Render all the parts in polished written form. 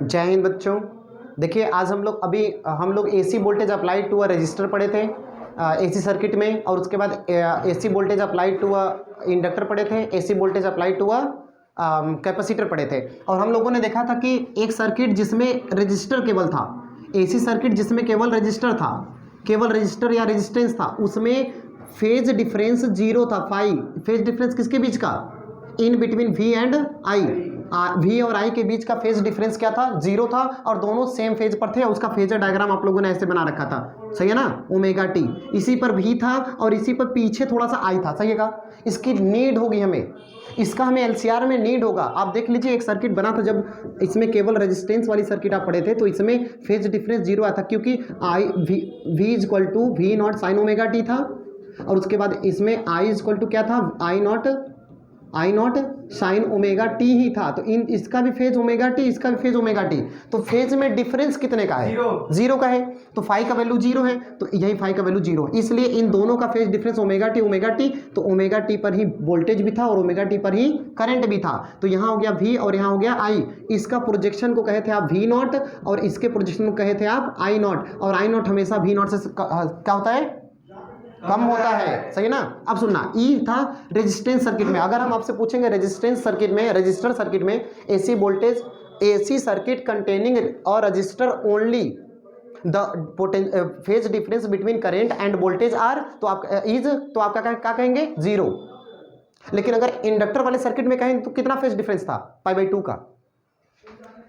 जय हिंद बच्चों। देखिए आज हम लोग AC voltage applied to a resistor पढ़े थे एसी सर्किट में, और उसके बाद AC voltage applied to a inductor पढ़े थे, AC voltage applied to a capacitor पढ़े थे। और हम लोगों ने देखा था कि एक सर्किट जिसमें रजिस्टर केवल था, एसी सर्किट जिसमें केवल रजिस्टर था, केवल रजिस्टर या रेजिस्टेंस था, उसमें फेज डिफरेंस जीरो था। फेज डिफरेंस किसके बीच का? In between V and I, V और आई के बीच का फेज डिफरेंस क्या था? जीरो था, और दोनों सेम फेज पर थे। उसका फेजर डायग्राम आप लोगों ने ऐसे बना रखा था, सही है ना, ओमेगा टी। इसी पर वी था और इसी पर पीछे थोड़ा सा आई था, सही है का? इसकी नीड होगी हमें, इसका हमें एलसीआर में नीड होगा। आप देख लीजिए एक सर्किट बना था, जब इसमें केवल रेजिस्टेंस वाली सर्किट आप पढ़े थे तो इसमें फेज डिफरेंस जीरो आया था, क्योंकि I V is equal to V naught sine omega T था, और उसके बाद इसमें आई इज इक्वल टू क्या था? आई नॉट साइन ओमेगा टी ही था। तो इन इसका भी फेज ओमेगा टी, इसका भी फेज ओमेगा टी। तो फेज में डिफरेंस कितने का है? जीरो का है। तो फाई का वैल्यू जीरो है, तो यही फाई का वैल्यू जीरो है, इसलिए इन दोनों का फेज डिफरेंस ओमेगा टी। तो ओमेगा टी पर ही वोल्टेज भी था और ओमेगा टी पर ही करंट भी था। तो यहाँ हो गया वी और यहाँ हो गया आई। इसका प्रोजेक्शन को कहे थे आप वी नॉट, और इसके प्रोजेक्शन को कहे थे आप आई नॉट। और आई नॉट हमेशा वी नॉट से क्या होता है? कम होता है, सही ना। अब सुनना, ई था रेजिस्टेंस सर्किट में। अगर हम आपसे पूछेंगे रेजिस्टेंस सर्किट में, रजिस्टर सर्किट में AC voltage, AC circuit containing और register only the phase difference between current and voltage are, तो आप इज, तो आप क्या कहेंगे? जीरो। लेकिन अगर इंडक्टर वाले सर्किट में कहें तो कितना फेज डिफरेंस था? π/2 का।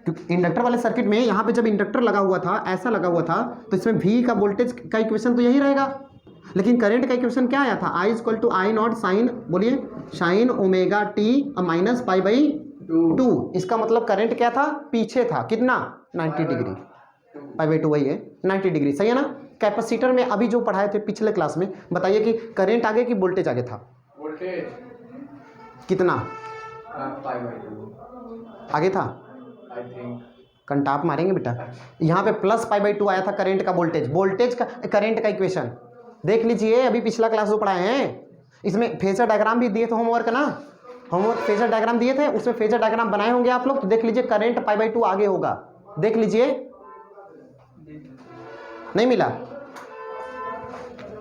क्योंकि इंडक्टर वाले सर्किट में यहाँ पे जब इंडक्टर लगा हुआ था, ऐसा लगा हुआ था, तो इसमें वी का वोल्टेज का इक्वेशन तो यही रहेगा। लेकिन करंट का इक्वेशन क्या आया था? I equal to I naught sine, बोलिए, साइन ओमेगा टी माइनस π/2। इसका मतलब करंट क्या था? पीछे था, कितना? 90 डिग्री। π/2 वही है, 90 डिग्री, सही है ना। कैपेसिटर में अभी जो पढ़ाए थे पिछले क्लास में, बताइए कि करंट आगे कि वोल्टेज आगे था? वोल्टेज कितना आगे था? आई थिंक कंटाप मारेंगे बेटा। यहाँ पे प्लस π/2 आया था करंट का, वोल्टेज का करंट का इक्वेशन देख लीजिए। अभी पिछला क्लास जो पढ़ाए हैं, इसमें फेजर डायग्राम भी दिए थे, होमवर्क ना, होमवर्क फेजर डायग्राम दिए थे, उसमें फेजर डायग्राम बनाए होंगे आप लोग। तो देख लीजिए करंट π/2 आगे होगा, देख लीजिए। नहीं मिला?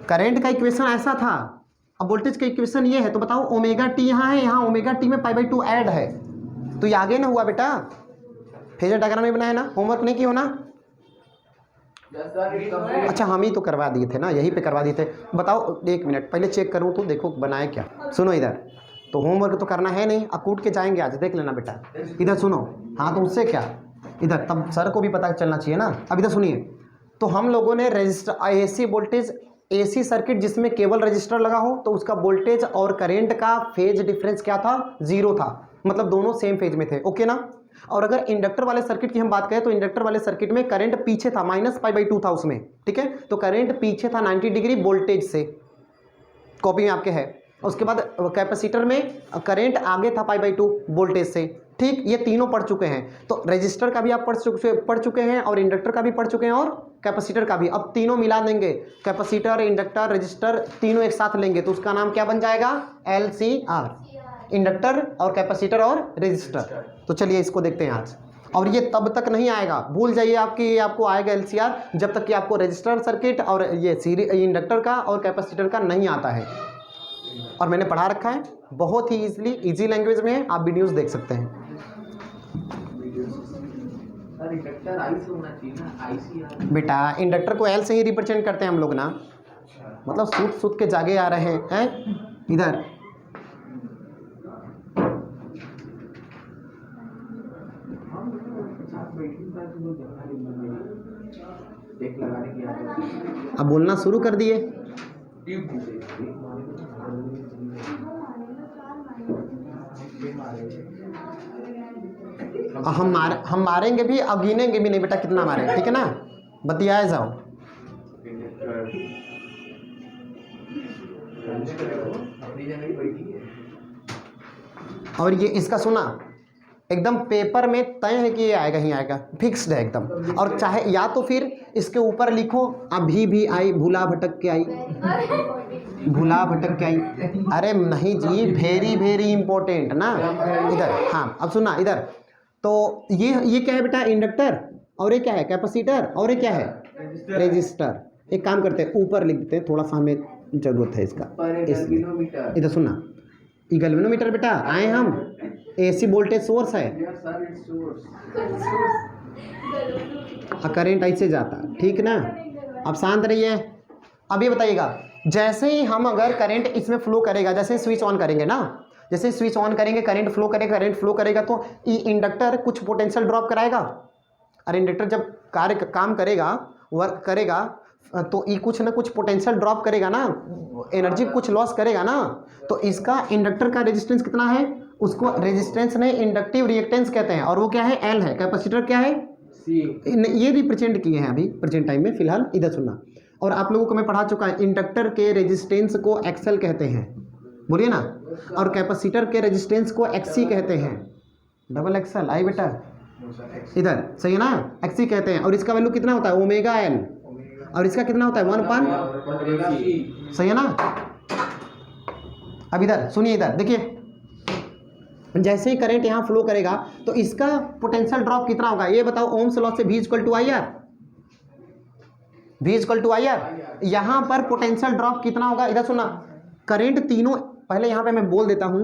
करंट का इक्वेशन ऐसा था, अब वोल्टेज का इक्वेशन ये है। तो बताओ ओमेगा टी यहाँ है, यहाँ ओमेगा टी में π/2 ऐड है, तो ये आगे ना हुआ बेटा। फेजर डायग्राम में बनाया ना, होमवर्क नहीं किया हो ना? अच्छा, हम ही तो करवा दिए थे ना, यहीं पे करवा दिए थे। बताओ, एक मिनट पहले चेक करूं तो देखो बनाए क्या। सुनो इधर, तो होमवर्क तो करना है नहीं, अकूट के जाएंगे आज, देख लेना बेटा। इधर सुनो, हाँ तो उससे क्या, इधर तब सर को भी पता चलना चाहिए ना। अब इधर सुनिए, तो हम लोगों ने register AC voltage, AC circuit जिसमें केवल रजिस्टर लगा हो, तो उसका वोल्टेज और करेंट का फेज डिफरेंस क्या था? जीरो था, मतलब दोनों सेम फेज में थे, ओके ना। और अगर इंडक्टर वाले सर्किट की हम बात करें, तो इंडक्टर वाले सर्किट में करंट पीछे था, माइनस π/2 था उसमें, ठीक है। तो करंट पीछे था 90 डिग्री वोल्टेज से, कॉपी में आपके है। उसके बाद कैपेसिटर में करंट आगे था π/2 वोल्टेज से, ठीक। ये तीनों पढ़ चुके हैं। तो रजिस्टर का भी आप पढ़ चुके हैं, और इंडक्टर का भी पढ़ चुके हैं, और कैपेसिटर का भी। अब तीनों मिला देंगे, कैपेसिटर, इंडक्टर, रजिस्टर, तीनों एक साथ लेंगे, तो उसका नाम क्या बन जाएगा? LCR, इंडक्टर और कैपेसिटर और रजिस्टर। तो चलिए इसको देखते हैं आज। और ये तब तक नहीं आएगा, भूल जाइए आपकी, ये आपको आएगा LCR जब तक कि आपको रजिस्टर सर्किट और ये इंडक्टर का और कैपेसिटर का नहीं आता है। और मैंने पढ़ा रखा है, बहुत ही इजी लैंग्वेज में है, आप वीडियोस देख सकते हैं। इंडक्टर आई से होना चाहिए ना, ICR। बेटा इंडक्टर को L से ही रिप्रेजेंट करते हैं हम लोग ना, मतलब सूत के जागे आ रहे हैं इधर। अब बोलना शुरू कर दिए। हम मारेंगे भी, अब गिनेंगे भी नहीं बेटा कितना मारे, ठीक है ना, बतियाए जाओ। और ये इसका सुना, एकदम पेपर में तय है कि ये आएगा ही आएगा, फिक्स्ड है एकदम। और चाहे या तो फिर इसके ऊपर लिखो अभी भी आई, भूला भटक के आई, भूला भटक के आई। अरे नहीं जी, वेरी वेरी इंपॉर्टेंट ना इधर। हाँ अब सुना इधर, तो ये क्या है बेटा, इंडक्टर, और ये क्या है, कैपेसिटर, और ये क्या है, रेजिस्टर। एक काम करते हैं, ऊपर लिख देते हैं, थोड़ा सा हमें जरूरत है इसका। किलोमीटर इधर सुनना, ये गैल्वेनोमीटर बेटा आए हम, एसी वोल्टेज सोर्स है, करंट ऐसे जाता, ठीक ना। अब शांत रहिए। अब ये बताइएगा, जैसे ही हम अगर करंट इसमें फ्लो करेगा, जैसे स्विच ऑन करेंगे ना, जैसे स्विच ऑन करेंगे करंट फ्लो करेगा, करंट फ्लो करेगा तो ये इंडक्टर कुछ पोटेंशियल ड्रॉप कराएगा। और इंडक्टर जब काम करेगा, वर्क करेगा, तो ये कुछ ना कुछ पोटेंशियल ड्रॉप करेगा ना, एनर्जी कुछ लॉस करेगा ना। तो इसका इंडक्टर का रेजिस्टेंस कितना है, उसको रेजिस्टेंस नहीं इंडक्टिव रिएक्टेंस कहते हैं, और वो क्या है, एल है। कैपेसिटर क्या है, ये रिप्रेजेंट किए हैं अभी प्रेजेंट टाइम में फिलहाल। इधर सुनना, और आप लोगों को मैं पढ़ा चुका है, इंडक्टर के रेजिस्टेंस को एक्सएल कहते हैं, बोलिए ना, और कैपेसिटर के रेजिस्टेंस को एक्सी कहते हैं, डबल एक्सएल। आई बेटा इधर, सही है ना, एक्सी कहते हैं। और इसका वैल्यू कितना होता है, ओमेगा एन, और इसका कितना होता है 1/, सही है ना। अब इधर सुनिए, इधर देखिए, जैसे ही करंट यहाँ फ्लो करेगा तो इसका पोटेंशियल ड्रॉप कितना होगा, ये बताओ। ओम्स लॉ से V = IR, V = IR। यहाँ पर पोटेंशियल ड्रॉप कितना होगा, इधर सुना, करंट तीनों, पहले यहाँ पे मैं बोल देता हूँ,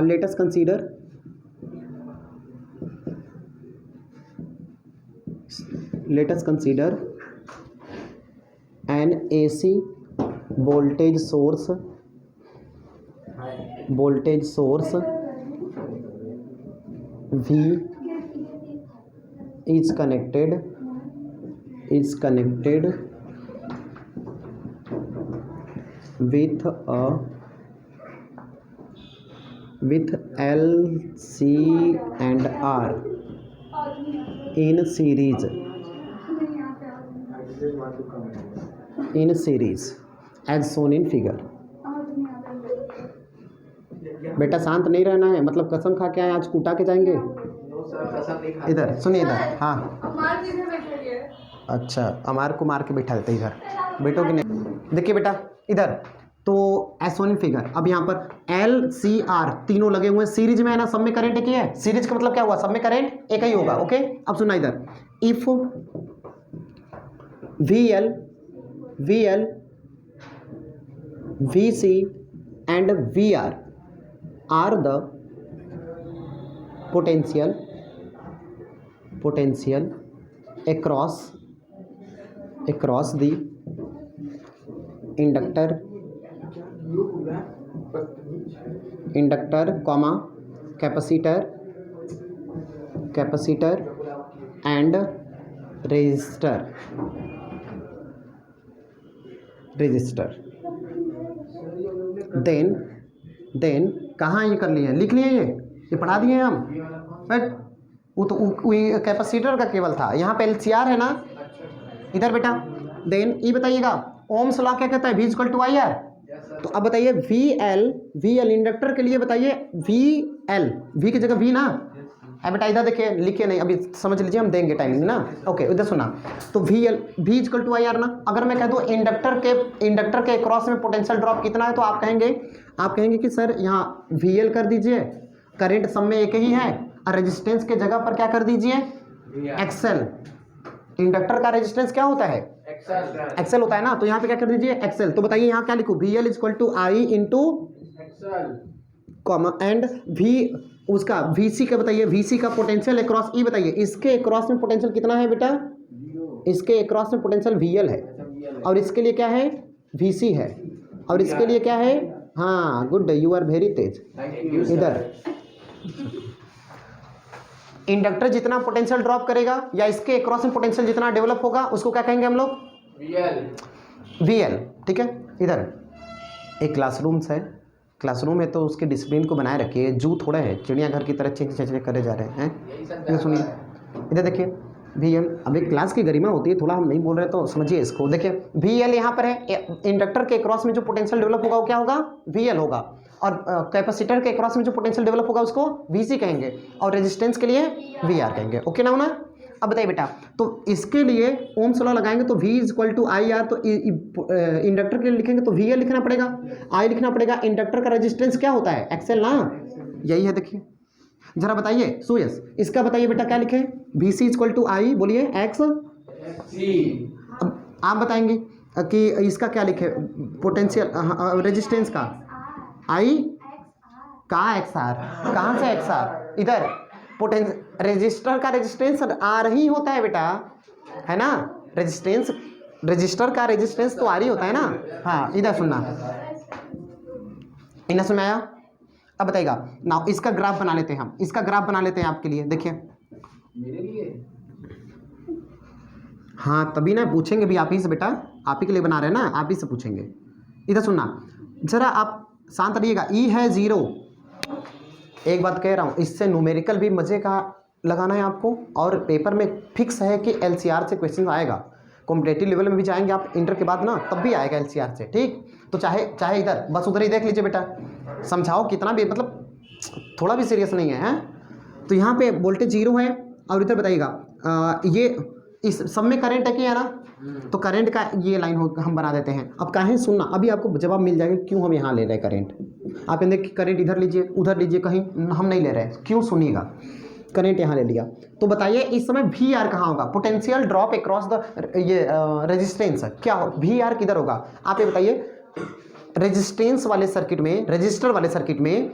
let us consider N AC voltage source V is connected with L, C and R in series as shown in figure। बेटा शांत नहीं रहना है, मतलब कसम खा के आए, आज कूटा के जाएंगे। इधर सुनिए, इधर, हाँ अच्छा, अमार को मार के बैठा देते इधर, बैठो कि नहीं। देखिए बेटा इधर, तो एस वन फिगर, अब यहाँ पर एल सी आर तीनों लगे हुए हैं, सीरीज में है ना, सब में करंट एक ही है। सीरीज का मतलब क्या हुआ, सब में करंट एक ही होगा। ओके, अब सुना इधर, if VL, VC and VR are the potential across the inductor comma capacitor and resistor। Then कहाँ ये कर लिए हैं, लिख लिए ये पढ़ा दिए हम, बट वो तो कैपेसिटर का केवल था, यहाँ पे LCR है ना। इधर बेटा देन ये बताइएगा, ओम्स लॉ क्या कहता है, V = IR। तो अब बताइए VL इंडक्टर के लिए बताइए, V की जगह V ना है बेटा। इधर देखिए, लिखे नहीं अभी, समझ लीजिए, हम देंगे टाइमिंग ना। ओके, इधर सुना, तो V = IR ना। अगर मैं कह दूँ इंडक्टर के क्रॉस में पोटेंशियल ड्रॉप कितना है, तो आप कहेंगे कि सर यहाँ VL कर दीजिए, करंट सब में एक ही है, और रेजिस्टेंस के जगह पर क्या कर दीजिए, XL। इंडक्टर का रेजिस्टेंस क्या होता है, XL होता है ना, तो यहाँ पे क्या कर दीजिए, XL। तो बताइए यहाँ क्या लिखूँ, VL = I × एंड उसका VC का बताइए, VC का पोटेंशियल अक्रॉस ई बताइए, इसके अक्रॉस में पोटेंशियल कितना है बेटा, इसके अक्रॉस में पोटेंशियल VL है, और इसके लिए क्या है, VC है, और इसके लिए क्या है, हाँ गुड, यू आर वेरी तेज। इधर इंडक्टर जितना पोटेंशियल ड्रॉप करेगा या इसके अक्रॉस में पोटेंशियल जितना डेवलप होगा, उसको क्या कहेंगे हम लोग, VL। ठीक है, इधर एक क्लासरूम है, तो उसके डिसिप्लिन को बनाए रखिए, जू थोड़ा है, चिड़ियाघर की तरह चेंज करे जा रहे हैं। इधर सुनिए, इधर देखिए, VL, अभी क्लास की गरिमा होती है, थोड़ा हम नहीं बोल रहे तो समझिए इसको। देखिए VL यहाँ पर है, इंडक्टर के क्रॉस में जो पोटेंशियल डेवलप होगा वो क्या होगा, VL होगा, और कैपेसिटर के क्रॉस में जो पोटेंशियल डेवलप होगा उसको VC कहेंगे, और रेजिस्टेंस के लिए VR कहेंगे। ओके ना होना। अब बताइए बेटा, तो इसके लिए ओम्स लॉ लगाएंगे तो V = IR, तो इंडक्टर के लिए लिखेंगे तो VL लिखना पड़ेगा, I लिखना पड़ेगा। इंडक्टर का रेजिस्टेंस क्या होता है, XL ना, यही है। देखिए जरा बताइए सुयस, इसका बताइए बेटा क्या लिखे, वी सी इक्वल टू आई, बोलिए एक्स। अब आप बताएंगे कि इसका क्या लिखे, पोटेंशियल रेजिस्टेंस का आई, कहाँ एक्स आर, कहाँ से एक्स आर, इधर रेजिस्टर का रेजिस्टेंस आर ही होता है बेटा, है ना, रेजिस्टेंस, रजिस्टर का रेजिस्टेंस तो आर ही होता है ना। हाँ इधर सुनना, इन्हें समझ आया। अब बताइएगा ना, इसका ग्राफ बना लेते हैं हम, इसका ग्राफ बना लेते हैं आपके लिए, देखिए मेरे लिए हाँ तभी ना पूछेंगे भी आप ही से बेटा, आप ही के लिए बना रहे हैं ना, आप ही से पूछेंगे। इधर सुनना जरा, आप शांत रहिएगा। ई है 0, एक बात कह रहा हूँ, इससे न्यूमेरिकल भी मजे का लगाना है आपको, और पेपर में फिक्स है कि एलसीआर से क्वेश्चन आएगा, कॉम्पिटेटिव लेवल में भी जाएंगे आप इंटर के बाद ना, तब भी आएगा एलसीआर से, ठीक। तो चाहे इधर बस उधर ही देख लीजिए बेटा, समझाओ कितना भी, मतलब थोड़ा भी सीरियस नहीं है, हैं। तो यहाँ पे वोल्टेज 0 है, और इधर बताइएगा ये इस सब में करंट है कि है ना, तो करंट का ये लाइन हम बना देते हैं। अब कहें सुनना, अभी आपको जवाब मिल जाएगा क्यों हम यहाँ ले रहे हैं करंट। आप कहेंगे करंट इधर लीजिए उधर लीजिए, कहीं हम नहीं ले रहे हैं, क्यों, सुनिएगा, करंट यहाँ ले लिया। तो बताइए इस समय वी आर कहाँ होगा, पोटेंशियल ड्रॉप अक्रॉस द ये रेजिस्टेंस, क्या हो, वी आर किधर होगा, आप ये बताइए। रेजिस्टेंस वाले सर्किट में, रजिस्टर वाले सर्किट में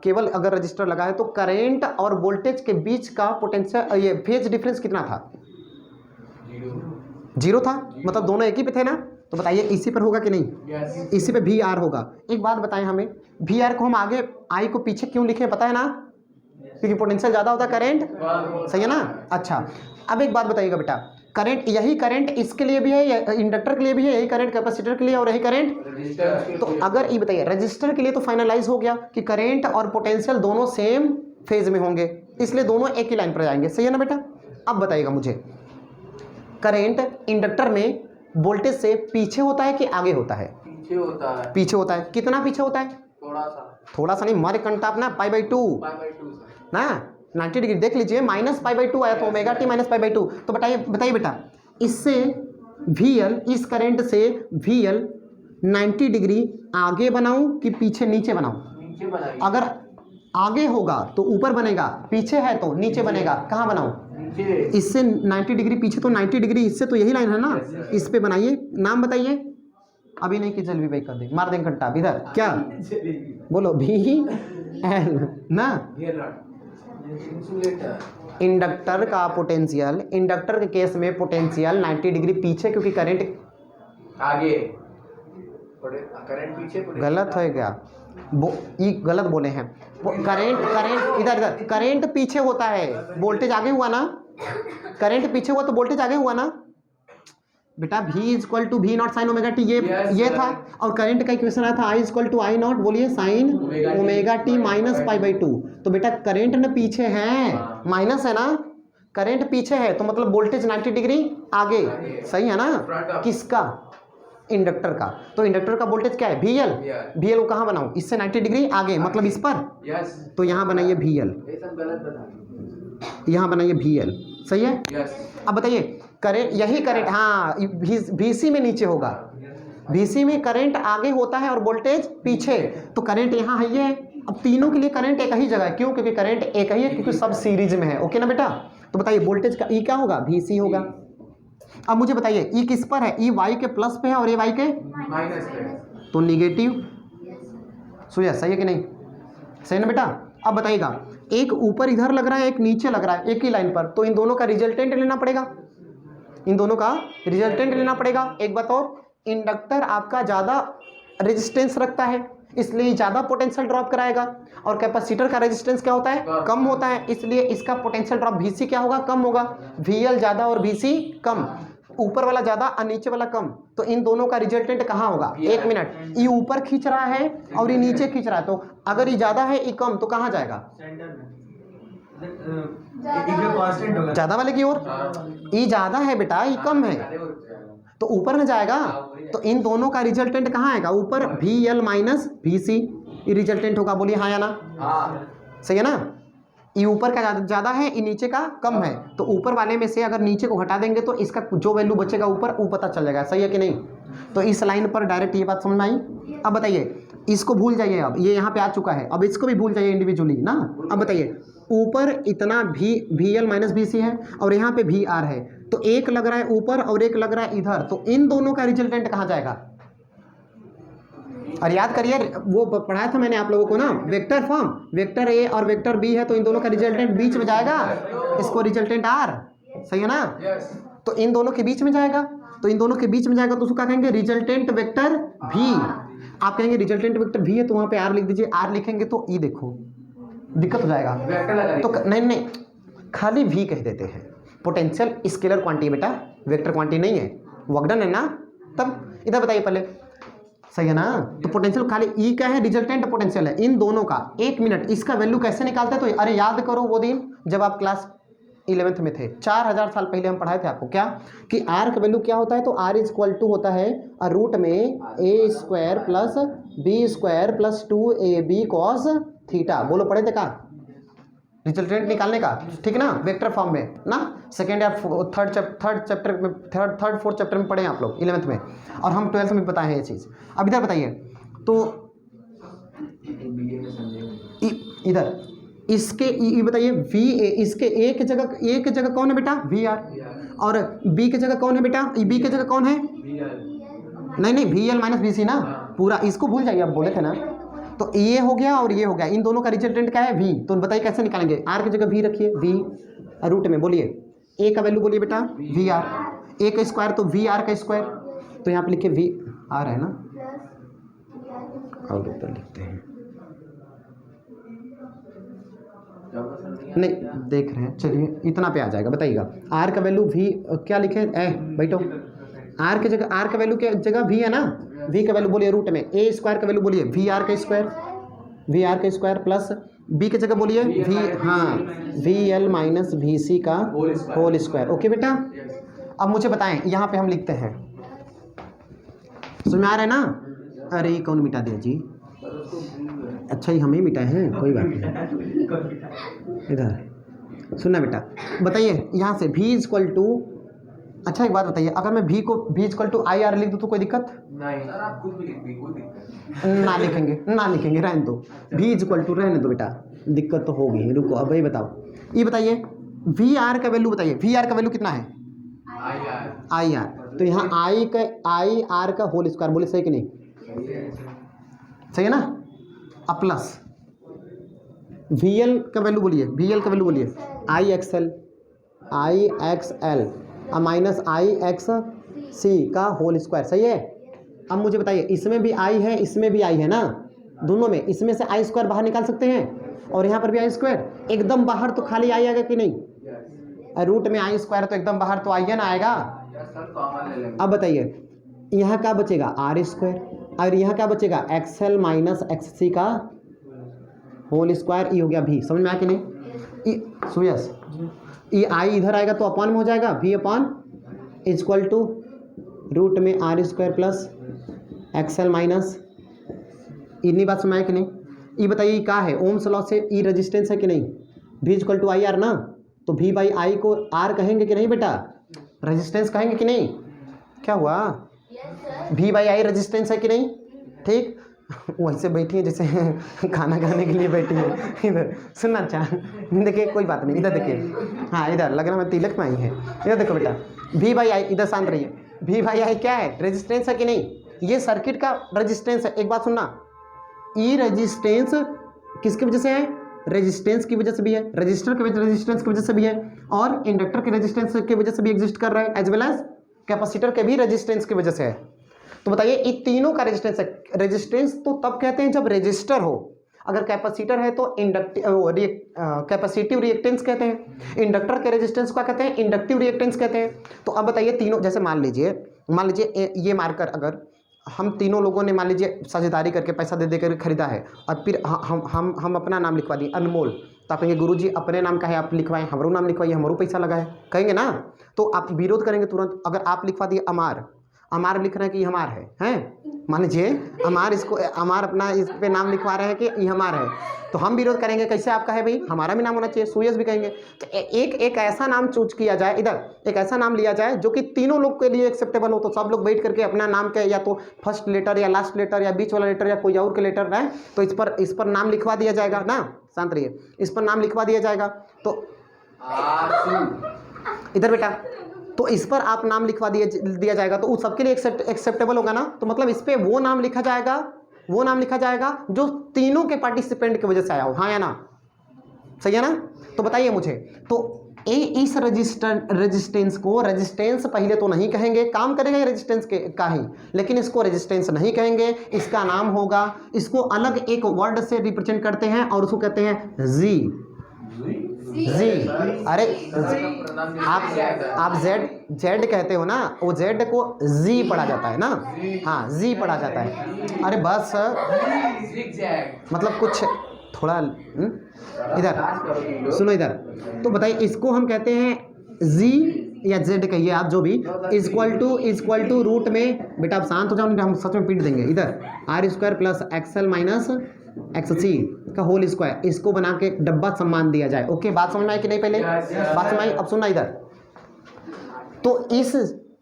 केवल अगर रजिस्टर लगा है तो करंट और वोल्टेज के बीच का पोटेंशियल, ये फेज डिफरेंस कितना था, 0 था, मतलब दोनों एक ही पे थे ना। तो बताइए इसी पर होगा कि नहीं, yes. इसी पे वी आर होगा। एक बात बताएं हमें, वी आर को हम आगे आई को पीछे क्यों लिखे, पता है ना, क्योंकि पोटेंशियल ज़्यादा होता है करंट, सही है ना। अच्छा अब एक बात बताइएगा बेटा, करंट, यही करंट इसके लिए भी है, इंडक्टर के लिए भी है, यही करंट कैपेसिटर के लिए, और यही करंट, तो अगर ये बताइए रजिस्टर के लिए तो फाइनलाइज हो गया कि करंट और पोटेंशियल दोनों सेम फेज में होंगे, इसलिए दोनों एक ही लाइन पर जाएंगे, सही है ना बेटा। अब बताइएगा मुझे, करंट इंडक्टर में वोल्टेज से पीछे होता है कि आगे होता है, पीछे होता है, पीछे होता है, कितना पीछे होता है, थोड़ा सा नहीं, मारे कंटाप ना, π/2 ना, 90 डिग्री देख लीजिए, -π/2 आया तो ओमेगा टी -π/2। तो बताइए बेटा, इससे VL, इस करंट से VL 90 डिग्री आगे बनाऊं कि पीछे नीचे बनाऊं, नीचे बनाइए, अगर आगे होगा तो ऊपर बनेगा, पीछे है तो नीचे बनेगा, कहाँ बनाऊं, नीचे, इससे 90 डिग्री पीछे, तो 90 डिग्री इससे, तो यही लाइन है ना, इस पे बनाइए, नाम बताइए, अभी नहीं कि जल्दी भाई कर दे, मार देंगे घंटा इधर, क्या बोलो, VL ना, इंसुलेटर, इंडक्टर का पोटेंशियल, इंडक्टर के केस में पोटेंशियल 90 डिग्री पीछे, क्योंकि करंट आगे, करंट पीछे, गलत है क्या, ये गलत बोले हैं, करंट इधर करंट पीछे होता है, वोल्टेज आगे हुआ ना, करंट पीछे हुआ तो वोल्टेज आगे हुआ ना बेटा। V equal to V nought sine omega T, ये था, और करंट का इक्वेशन आया था I equal to I nought, बोलिए साइन ओमेगा टी -π/2। तो बेटा करंट न पीछे है, माइनस है ना, करंट पीछे है तो मतलब वोल्टेज 90 डिग्री आगे, सही है ना, किसका, इंडक्टर का। तो इंडक्टर का वोल्टेज क्या है, VL को कहाँ बनाऊं, इससे 90 डिग्री आगे, मतलब इस पर, तो यहाँ बनाइए VL, यहाँ बनाइए VL, सही है। अब बताइए करंट, यही करंट, हाँ VC में नीचे होगा, VC में करंट आगे होता है और वोल्टेज पीछे, तो करंट यहाँ है ये। अब तीनों के लिए करंट एक ही जगह है, क्यों, क्योंकि करंट एक ही है, क्योंकि सब सीरीज में है, ओके ना बेटा। तो बताइए वोल्टेज का E क्या होगा, VC होगा। अब मुझे बताइए E किस पर है, E Y के प्लस पे है और ये Y के माइनस पे, तो निगेटिव, सुनिए सही है कि नहीं, सही ना बेटा। अब बताइएगा एक ऊपर इधर लग रहा है, एक नीचे लग रहा है, एक ही लाइन पर, तो इन दोनों का रिजल्टेंट लेना पड़ेगा, इन दोनों का रिजल्टेंट लेना पड़ेगा। एक बात और, इंडक्टर आपका ज़्यादा रेजिस्टेंस रखता है, इसलिए ज़्यादा पोटेंशियल ड्रॉप कराएगा, और कैपेसिटर का रेजिस्टेंस क्या होता है, कम होता है, इसलिए इसका पोटेंशियल ड्रॉप VC क्या होगा, कम होगा। VL ज़्यादा और VC कम, ऊपर वाला ज़्यादा और नीचे वाला कम, तो इन दोनों का रिजल्टेंट कहाँ होगा, एक मिनट, ये ऊपर खींच रहा है और ये नीचे खींच रहा है, तो अगर ये ज़्यादा है ये कम, तो कहाँ जाएगा, ज़्यादा वाले की ओर। ये ज़्यादा है बेटा, ये कम है, तो ऊपर न जाएगा, तो इन दोनों का रिजल्टेंट कहाँ आएगा, ऊपर VL माइनस VC, ये रिजल्टेंट होगा, बोलिए हाँ या ना, सही है ना। ये ऊपर का ज़्यादा है, ये नीचे का कम है, तो ऊपर वाले में से अगर नीचे को हटा देंगे तो इसका जो वैल्यू बचेगा ऊपर वो पता चल जाएगा, सही है कि नहीं। तो इस लाइन पर डायरेक्ट ये बात समझ में आई। अब बताइए इसको भूल जाइए, अब ये यहाँ पे आ चुका है, अब इसको भी भूल जाइए इंडिविजुअली ना। अब बताइए ऊपर इतना वी एल माइनस वी सी है और यहाँ पे वी आर है, तो एक लग रहा है ऊपर और एक लग रहा है इधर, तो इन दोनों का रिजल्टेंट कहाँ जाएगा? और याद करिए वो पढ़ाया था मैंने आप लोगों को ना, वेक्टर फॉर्म, वेक्टर ए और वेक्टर बी है तो इन दोनों का रिजल्टेंट बीच में जाएगा, इसको रिजल्टेंट आर, सही है ना? तो इन दोनों के बीच में जाएगा, तो इन दोनों के बीच में जाएगा तो उसको क्या कहेंगे? रिजल्टेंट वेक्टर भी। आप कहेंगे रिजल्टेंट वेक्टर भी है तो वहां पे आर लिख दीजिए, आर लिखेंगे तो ई देखो दिक्कत हो जाएगा, तो नहीं खाली भी कह देते हैं। पोटेंशियल स्केलर क्वांटिटी बेटा, वेक्टर क्वांटिटी नहीं है, वर्कडन है ना। तब इधर बताइए पहले, सही है ना? तो पोटेंशियल खाली ई क्या है? रिजल्टेंट पोटेंशियल है इन दोनों का। एक मिनट, इसका वैल्यू कैसे निकालते हैं? तो अरे याद करो वो दिन जब आप क्लास 11th में थे, 4000 साल पहले हम पढ़ाए थे आपको, क्या कि आर का वैल्यू क्या होता है? तो आर इज इक्वल टू होता है रूट में A square plus B square plus 2ab cos theta. बोलो पढ़े थे का रिजल्टेंट निकालने का, ठीक ना? वेक्टर फॉर्म में ना, सेकेंड या थर्ड फोर्थ चैप्टर में पढ़े आप लोग 11th में, और हम 12th में बताए हैं ये चीज़। अब इधर बताइए तो इधर इसके बताइए वी ए, इसके ए की जगह कौन है बेटा? वी आर, और बी की जगह कौन है बेटा? बी की जगह कौन है? नहीं वी एल माइनस वी सी ना, पूरा इसको भूल जाइए, आप बोले थे ना। तो ये हो गया और ये हो गया, इन दोनों का रिजल्टेंट क्या है? वी। तो बताइए कैसे निकालेंगे? आर की जगह वी रखिए, वी रूट में बोलिए ए का वैल्यू बोलिए बेटा वी आर, ए का स्क्वायर तो वी आर का स्क्वायर, तो यहाँ पे लिखिए वी आर है ना, और ऊपर लिखते हैं नहीं देख रहे हैं, चलिए इतना पे आ जाएगा। बताइएगा आर का वैल्यू वी क्या लिखे? बैठो, आर की जगह, आर का वैल्यू की जगह वी है ना, वी का वैल्यू बोलिए रूट में ए स्क्वायर का वैल्यू बोलिए वी आर का स्क्वायर प्लस बी की जगह बोलिए वी, हाँ वी एल माइनस वी सी का होल स्क्वायर। ओके बेटा, अब मुझे बताएं यहाँ पे हम लिखते हैं, समझ में आ रहा है ना? अरे ये कौन मिटा दिया जी? अच्छा ही हम ही मिटाए हैं, कोई बात नहीं। इधर सुनना बेटा, बताइए यहाँ से v इज इक्वल टू, अच्छा एक बात बताइए, अगर मैं v को v equal to I R लिख दूँ तो कोई दिक्कत नहीं सर, आप खुद भी लिख दी, कोई दिक्कत ना लिखेंगे रहने दो, v इज इक्वल टू रहने दो बेटा, दिक्कत तो होगी। रुको अब ये बताओ, ये बताइए वी आर का वैल्यू बताइए, वी आर का वैल्यू कितना है? आई आर, तो यहाँ आई आर का होल स्क्वायर, बोले सही कि नहीं? सही है ना? अब प्लस वी एल का वैल्यू बोलिए, वी एल का वैल्यू बोलिए आई एक्स एल माइनस आई एक्स सी का होल स्क्वायर, सही है? अब मुझे बताइए इसमें भी आई है, इसमें भी आई है ना, दोनों में, इसमें से आई स्क्वायर बाहर निकाल सकते हैं और यहाँ पर भी आई स्क्वायर, एकदम बाहर तो खाली आई आएगा कि नहीं? रूट में आई स्क्वायर तो एकदम बाहर तो आई है ना, आएगा। अब बताइए यहाँ क्या बचेगा? आर स्क्वायर, और यहाँ क्या बचेगा? X L minus X C का होल स्क्वायर, ई हो गया भी। समझ में आया कि नहीं? सुयस ये आई इधर आएगा तो अपॉन में हो जाएगा, V upon equal to root में R square plus X L minus, इतनी बात समझ आए कि नहीं? ये बताइए क्या है? ओम्स लॉ से ई रेजिस्टेंस है कि नहीं? V equal to I R ना, तो वी बाई आई को आर कहेंगे कि नहीं बेटा? रेजिस्टेंस कहेंगे कि नहीं? क्या हुआ? वी बाई आई रेजिस्टेंस है कि नहीं? ठीक, वैसे बैठी है जैसे खाना खाने के लिए बैठी है। इधर सुनना, अच्छा देखिए कोई बात नहीं, इधर देखिए, हाँ इधर लग रहा है तिलक में आई है। इधर देखो बेटा, वी बाई आई, इधर शांत रहिए, वी बाई आई क्या है? रेजिस्टेंस है कि नहीं? ये सर्किट का रेजिस्टेंस है। एक बात सुनना, ई रेजिस्टेंस किसकी वजह से है? रेजिस्टेंस की वजह से भी है, रजिस्टर के रेजिस्टेंस की वजह से भी है, और इंडक्टर के रेजिस्टेंस की वजह से भी एग्जिस्ट कर रहा है, एज वेल एज कैपेसिटर के भी रेजिस्टेंस की वजह से है। तो बताइए इन तीनों का रेजिस्टेंस है। रेजिस्टेंस तो तब कहते हैं जब रेजिस्टर हो, अगर कैपेसिटर है तो कैपेसिटिव रिएक्टेंस कहते हैं, इंडक्टर के रेजिस्टेंस को कहते हैं इंडक्टिव रिएक्टेंस कहते हैं। तो अब बताइए तीनों, जैसे मान लीजिए ये मार्कर अगर हम तीनों लोगों ने मान लीजिए साझेदारी करके पैसा दे देकर खरीदा है, और फिर हम अपना नाम लिखवा दिए अनमोल, तो आप कहेंगे गुरुजी अपने नाम का है, आप लिखवाएं, हमारो नाम लिखवाइए, हमारो पैसा लगा है, कहेंगे ना? तो आप विरोध करेंगे तुरंत। अगर आप लिखवा दिए अमार लिख रहे हैं कि हमार है, मान लीजिए हमार इसको हमार अपना इस पे नाम लिखवा रहे हैं कि ये हमारा है, तो हम विरोध करेंगे कैसे आपका है भाई, हमारा भी नाम होना चाहिए, सुयश भी कहेंगे। तो एक ऐसा नाम चूज किया जाए, इधर एक ऐसा नाम लिया जाए जो कि तीनों लोग के लिए एक्सेप्टेबल हो, तो सब लोग बैठ करके अपना नाम के या तो फर्स्ट लेटर या लास्ट लेटर या बीच वाला लेटर या कोई और के लेटर रहे, तो इस पर नाम लिखवा दिया जाएगा ना, शांत रहिए, इस पर नाम लिखवा दिया जाएगा। तो इधर बेटा, तो इस पर आप नाम लिखवा दिया जाएगा तो उस सबके लिए एक्सेप्टेबल होगा ना। तो मतलब इस पर वो नाम लिखा जाएगा जो तीनों के पार्टिसिपेंट की वजह से आया हो, हाँ या ना, सही है ना। तो बताइए मुझे, तो इस रेजिस्टेंस को रेजिस्टेंस पहले तो नहीं कहेंगे, काम करेगा रेजिस्टेंस के का ही, लेकिन इसको रेजिस्टेंस नहीं कहेंगे, इसका नाम होगा, इसको अलग एक वर्ड से रिप्रेजेंट करते हैं और उसको कहते हैं जी। अरे आप जेड कहते हो ना, वो जेड को जी पढ़ा जाता है ना, हाँ जी पढ़ा जाता है। अरे बस मतलब कुछ थोड़ा इधर सुनो इधर, तो बताइए इसको हम कहते हैं जी या जेड कहिए आप जो भी, इक्वल टू रूट में, बेटा आप शांत हो जाओ नहीं हम सच में पीट देंगे। इधर R square plus XL minus X C का होल स्क्वायर, इसको बना के डब्बा सम्मान दिया जाए। ओके, बात समझ में आई कि नहीं, पहले बात समझ आई। अब सुनना इधर, तो इस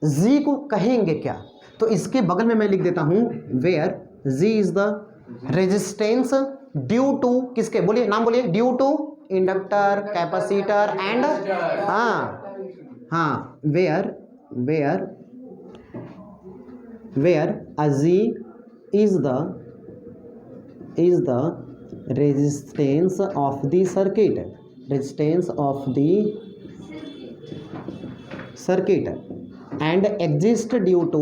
जी को कहेंगे क्या, तो इसके बगल में मैं लिख देता हूं where G is the resistance due to, किसके बोलिए नाम बोलिए, due to inductor capacitor and, हाँ where a G is the resistance of the circuit and exist due to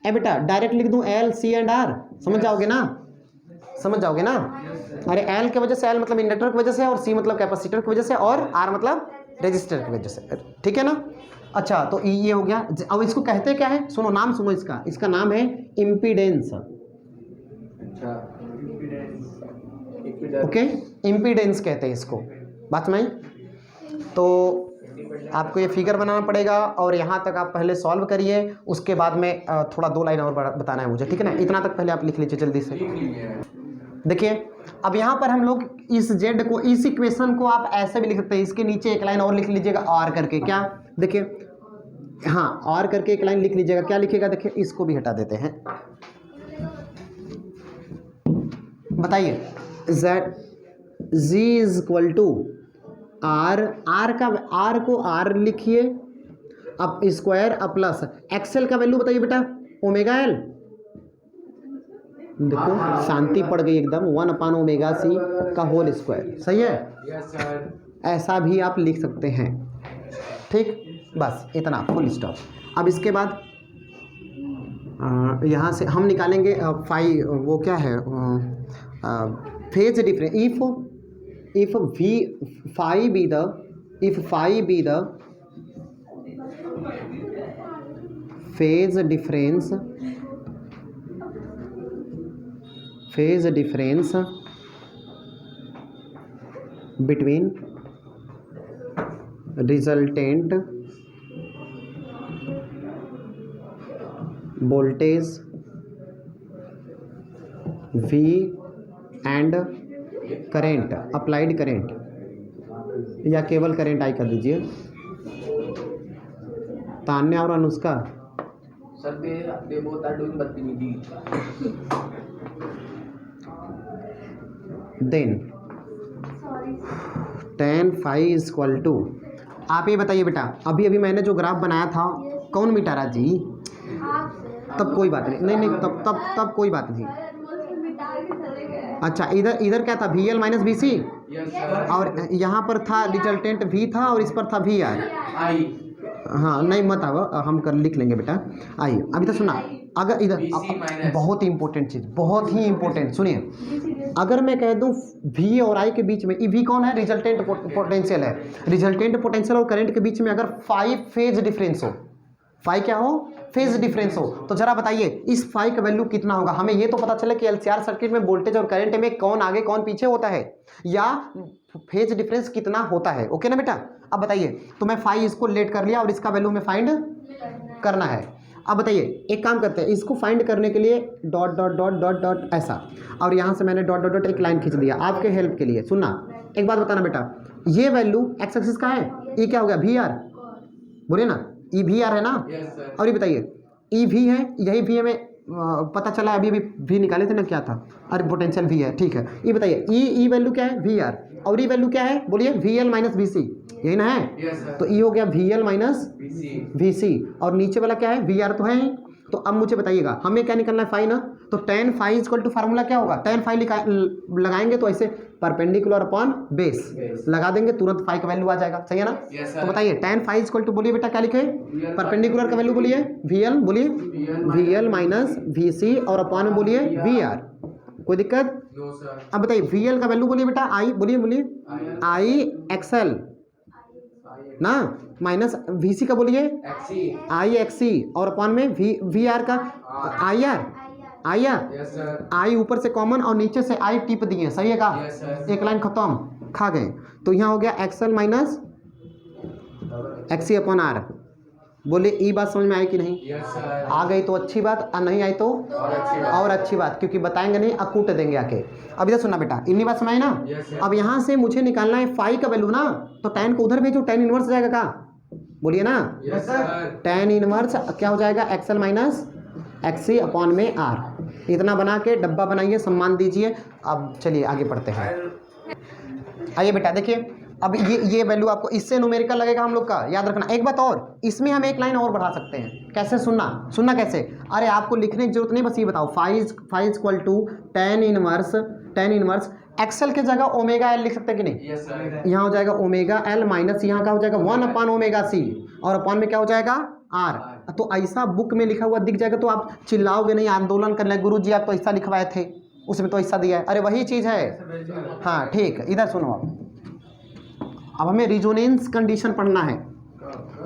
बेटा डायरेक्ट लिख दूं L C एंड R, समझ जाओगे ना। अरे L के वजह से, L मतलब इंडक्टर की वजह से, और C मतलब कैपेसिटर की वजह से, और R मतलब रेजिस्टर की वजह से, ठीक है ना। अच्छा, तो ये हो गया। अब इसको कहते क्या है, सुनो नाम सुनो इसका नाम है इम्पीडेंस। ओके, इम्पीडेंस कहते हैं इसको, बात में। तो आपको ये फिगर बनाना पड़ेगा और यहाँ तक आप पहले सॉल्व करिए, उसके बाद में थोड़ा 2 लाइन और बताना है मुझे, ठीक है ना। इतना तक पहले आप लिख लीजिए जल्दी से। देखिए अब यहाँ पर हम लोग इस जेड को, इस इक्वेशन को आप ऐसे भी लिख सकते हैं, इसके नीचे एक लाइन और लिख लीजिएगा आर करके, क्या देखिए, हाँ आर करके एक लाइन लिख लीजिएगा, क्या लिखिएगा देखिए, इसको भी हटा देते हैं। बताइए जेड जी इज इक्वल टू आर को आर लिखिए, अब स्क्वायर अब प्लस एक्सएल का वैल्यू बताइए बेटा, ओमेगा एल, देखो शांति पड़ गई एकदम, 1/ओमेगा सी का होल स्क्वायर, सही है। यस सर, ऐसा भी आप लिख सकते हैं, ठीक, बस इतना, फुल स्टॉप। अब इसके बाद यहाँ से हम निकालेंगे वो क्या है, phase difference, if phi be the phase difference between resultant voltage V and current, applied current या केवल करेंट आई कर दीजिए। तान्या और Anushka, sir they both are doing बदतमीजी। Then tan phi is equal to, आप ये बताइए बेटा, अभी मैंने जो ग्राफ बनाया था कौन मिटा जी, तब कोई बात नहीं, तब कोई बात नहीं। अच्छा, इधर क्या था, VL माइनस VC, और यहाँ पर था रिजल्टेंट V था और इस पर था VR। हाँ नहीं मत आओ, हम कर लिख लेंगे बेटा। आइए अभी तो सुना, अगर इधर बहुत ही इंपॉर्टेंट चीज़, बहुत ही इंपॉर्टेंट सुनिए, अगर मैं कह दूं V और I के बीच में, V कौन है, रिजल्टेंट पोटेंशियल है, रिजल्टेंट पोटेंशियल और करंट के बीच में अगर 5 फेज डिफरेंस हो, 5 क्या हो, फेज डिफरेंस हो, तो जरा बताइए इस 5 का वैल्यू कितना होगा। हमें ये तो पता चला कि LCR सर्किट में वोल्टेज और करंट में कौन आगे कौन पीछे होता है, या फेज डिफरेंस कितना होता है, ओके ना बेटा। अब बताइए, तो मैं 5 इसको लेट कर लिया और इसका वैल्यू हमें फाइंड करना है। अब बताइए एक काम करते हैं, इसको फाइंड करने के लिए dot dot dot dot dot ऐसा, और यहाँ से मैंने डॉट डॉट डॉट एक लाइन खींच दिया आपके हेल्प के लिए। सुनना, एक बात बताना बेटा, ये वैल्यू एक्स एक्सिस का है, ये क्या हो गया वी आर, बोलिए ना, ई वी आर है ना। और ये बताइए ई वी है, यही वी हमें पता चला अभी अभी वी निकाले थे ना, क्या था, अरे पोटेंशियल वी है, ठीक है। ये बताइए ई वैल्यू क्या है वी आर, और ई वैल्यू क्या है बोलिए वी एल माइनस वी सी, यही ना है। तो ई हो गया वी एल माइनस वी सी, और नीचे वाला क्या है वी आर तो है ही। तो अब मुझे बताइएगा हमें क्या निकलना है फाई ना, तो tan phi equal to formula क्या होगा, tan फाई लगाएंगे तो ऐसे परपेंडिकुलर अपॉन बेस लगा देंगे, तुरंत फाई का वैल्यू आ जाएगा, सही है ना। तो बताइए tan फाई इक्वल टू बोलिए बेटा क्या लिखे, परपेंडिकुलर का वैल्यू बोलिए वी एल, बोलिए वी एल माइनस वी सी, और अपॉन में बोलिए वी आर, कोई दिक्कत। अब बताइए वी एल का वैल्यू बोलिए बेटा आई, बोलिए बोलिए आई एक्सएल ना, माइनस वी सी का बोलिए आई एक्स सी, और अपॉन में वी आर का आई आर, आई आर, आई ऊपर से कॉमन और नीचे से आई टिप दिए, सही है का, एक लाइन खत्म, खा गए। तो यहाँ हो गया XL minus X C upon R. बोले ई बात समझ में आई कि नहीं, आ गई तो अच्छी बात, नहीं आई तो और अच्छी बात, क्योंकि बताएंगे नहीं अब कूट देंगे आके। अब इधर सुनना बेटा, इतनी बात समझ ना। अब यहाँ से मुझे निकालना है फाई का वैल्यू ना, तो tan को उधर भेजो, tan इनवर्स जाएगा का, बोलिए ना tan इनवर्स क्या हो जाएगा XL minus X C upon में आर। इतना बना के डब्बा बनाइए, सम्मान दीजिए। अब चलिए आगे पढ़ते हैं। आइए बेटा देखिए, अब ये वैल्यू आपको इससे न्यूमेरिकल लगेगा हम लोग का, याद रखना। एक बात और, इसमें हम एक लाइन और बढ़ा सकते हैं, कैसे, सुनना कैसे, अरे आपको लिखने की जरूरत नहीं, बस ये बताओ phi equal to tan inverse XL के जगह ओमेगा एल लिख सकते हैं कि नहीं, यहाँ हो जाएगा ओमेगा एल माइनस यहाँ का हो जाएगा 1 अपॉन ओमेगा सी, और अपॉन में क्या हो जाएगा आर। तो ऐसा बुक में लिखा हुआ दिख जाएगा तो आप चिल्लाओगे नहीं, आंदोलन कर लेंगे, गुरु जी आप तो ऐसा लिखवाए थे, उसमें तो ऐसा दिया है, अरे वही चीज़ है। हाँ ठीक, इधर सुनो, अब हमें रिजोनेंस कंडीशन पढ़ना है।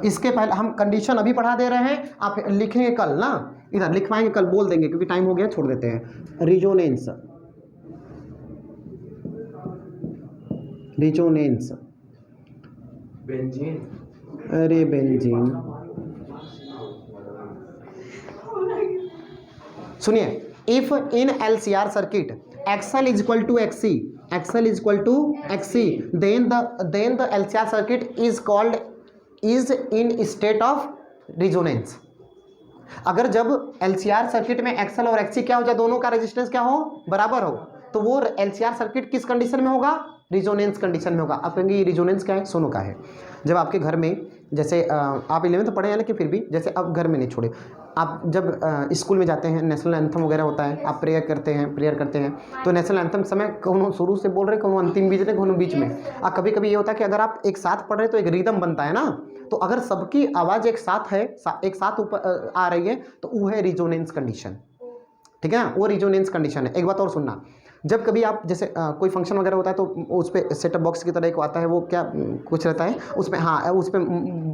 इसके पहले हम कंडीशन अभी पढ़ा दे रहे हैं, आप लिखेंगे कल ना, इधर लिखवाएंगे कल, बोल देंगे क्योंकि टाइम हो गया, छोड़ देते हैं। रिजोनेंस बेंजीन, अरे बेंजीन, सुनिए, if in LCR circuit XL is equal to XC, XL is equal to XC, then the LCR circuit is in state of resonance। अगर जब LCR सर्किट में XL और XC क्या हो जाए, दोनों का रेजिस्टेंस क्या हो, बराबर हो, तो वो LCR सर्किट किस कंडीशन में होगा, रिजोनेंस कंडीशन में होगा। आप कहेंगे रिजोनेंस क्या है, सुनो का है। जब आपके घर में, जैसे आप 11th पढ़े हैं लेकिन फिर भी, जैसे अब घर में नहीं छोड़े, आप जब स्कूल में जाते हैं, नेशनल एंथम वगैरह होता है, आप प्रेयर करते हैं, तो नेशनल एंथम समय कोनो शुरू से बोल रहे, कोनो अंतिम बीच में, कोनो बीच में। कभी कभी ये होता है कि अगर आप एक साथ पढ़ रहे तो एक रिदम बनता है ना, तो अगर सबकी आवाज़ एक साथ है, एक साथ ऊपर आ रही है, तो वो है रिजोनेंस कंडीशन, ठीक है ना, वो रिजोनेंस कंडीशन है। एक बात और सुनना, जब कभी आप जैसे कोई फंक्शन वगैरह होता है तो उस पर सेटअप बॉक्स की तरह एक आता है, वो क्या कुछ रहता है उसमें, हाँ उस पर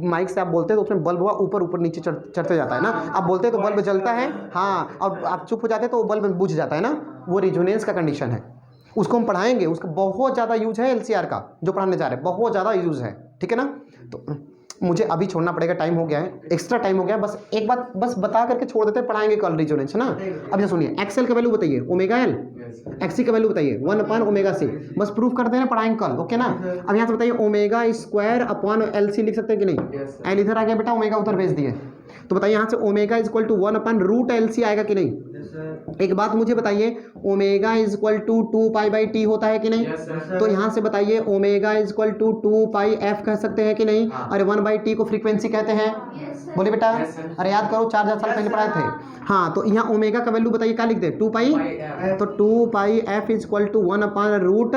माइक से आप बोलते हैं तो उसमें बल्ब हुआ ऊपर नीचे चढ़ते जाता है ना, आप बोलते हैं तो बल्ब जलता है, हाँ, और आप चुप हो जाते हैं तो वो बल्ब बुझ जाता है ना, वो रिजोनेंस का कंडीशन है। उसको हम पढ़ाएंगे, उसका बहुत ज़्यादा यूज है LCR का, जो पढ़ाने जा रहे हैं बहुत ज़्यादा यूज है, ठीक है ना। तो मुझे अभी छोड़ना पड़ेगा, टाइम हो गया है, एक्स्ट्रा टाइम हो गया, बस एक बात बस बता करके छोड़ देते हैं, पढ़ाएंगे कल रिजोनेंस, है ना। अब ये सुनिए, एक्सएल का वैल्यू बताइए ओमेगा एल, एक्सी का वैल्यू बताइए 1 अपॉन ओमेगा सी, बस प्रूफ कर देना, पढ़ाएंगे कल, ओके ना। अब यहाँ से बताइए ओमेगा स्क्वायर अपॉन LC लिख सकते हैं कि नहीं, एल इधर आ गया बेटा, ओमेगा उधर भेज दिए, तो बताइए यहाँ से omega is equal to 1 upon root LC आएगा कि नहीं। एक बात मुझे बताइए, omega is equal to 2 pi by T होता है कि नहीं, तो यहाँ से बताइए omega is equal to 2 pi f कह सकते हैं कि नहीं, अरे 1 बाई टी को फ्रीक्वेंसी कहते हैं, बोले बेटा, अरे याद करो 4 साल पहले पढ़ाए थे। हाँ, तो यहाँ ओमेगा का वैल्यू बताइए क्या लिख दे, 2 पाई, तो 2 pi f is equal to 1 upon root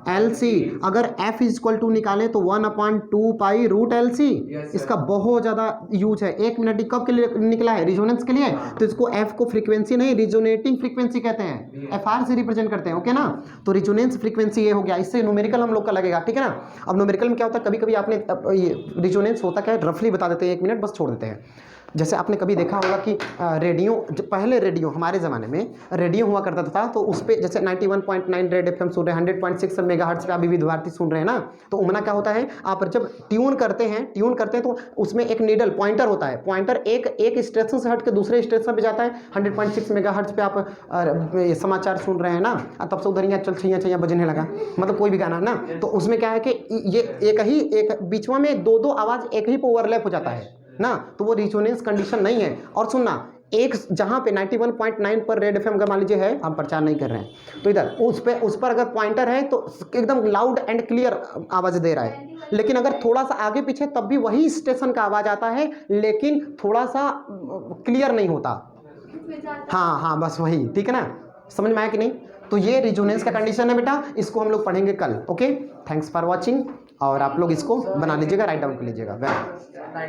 LC। अगर f इज इक्वल टू निकाले तो 1 अपॉन 2 पाई रूट LC। इसका बहुत ज़्यादा यूज है। 1 मिनट कब के लिए निकला है, रिजोनेंस के लिए, तो इसको f को फ्रीक्वेंसी नहीं रिजोनेटिंग फ्रीक्वेंसी कहते हैं, FR से रिप्रेजेंट करते हैं, ओके ना। तो रिजोनेंस फ्रीक्वेंसी ये हो गया, इससे न्यूमेरिकल हम लोग का लगेगा, ठीक है ना। अब न्यूमेरिकल में क्या होता है, कभी कभी आपने रिजोनेंस होता क्या है रफली बता देते हैं, 1 मिनट बस छोड़ देते हैं। जैसे आपने कभी देखा होगा कि रेडियो, पहले रेडियो, हमारे ज़माने में रेडियो हुआ करता था, तो उस पर जैसे 91.9 रेड एफएम सुन रहे हैं, 100.6 मेगाहर्ट्ज़ पे आप विविध भारती सुन रहे हैं ना, तो उमना क्या होता है, आप जब ट्यून करते हैं तो उसमें एक नीडल पॉइंटर होता है, पॉइंटर एक स्टेशन से हट के दूसरे स्टेशन पे जाता है। 100.6 मेगाहर्ट्ज़ पे आप समाचार सुन रहे हैं ना, तब से उधर यहाँ चल छैया छैया बजने लगा, मतलब कोई भी गाना ना, तो उसमें क्या है कि ये एक बीचवा में दो आवाज़ एक ही पे ओवरलैप हो जाता है ना, तो वो रिजोनेंस कंडीशन नहीं है। और सुनना, एक जहाँ पे 91.9 पर रेड एफएम का मान लीजिए है, हम प्रचार नहीं कर रहे हैं, तो इधर उस पर अगर पॉइंटर है तो एकदम लाउड एंड क्लियर आवाज़ दे रहा है, लेकिन अगर थोड़ा सा आगे पीछे तब भी वही स्टेशन का आवाज़ आता है, लेकिन थोड़ा सा क्लियर नहीं होता। हाँ, बस वही, ठीक है ना, समझ में आया कि नहीं? तो ये रिजोनेंस का कंडीशन है बेटा, इसको हम लोग पढ़ेंगे कल। ओके, थैंक्स फॉर वॉचिंग, और आप लोग इसको बना लीजिएगा, राइट डाउन कर लीजिएगा।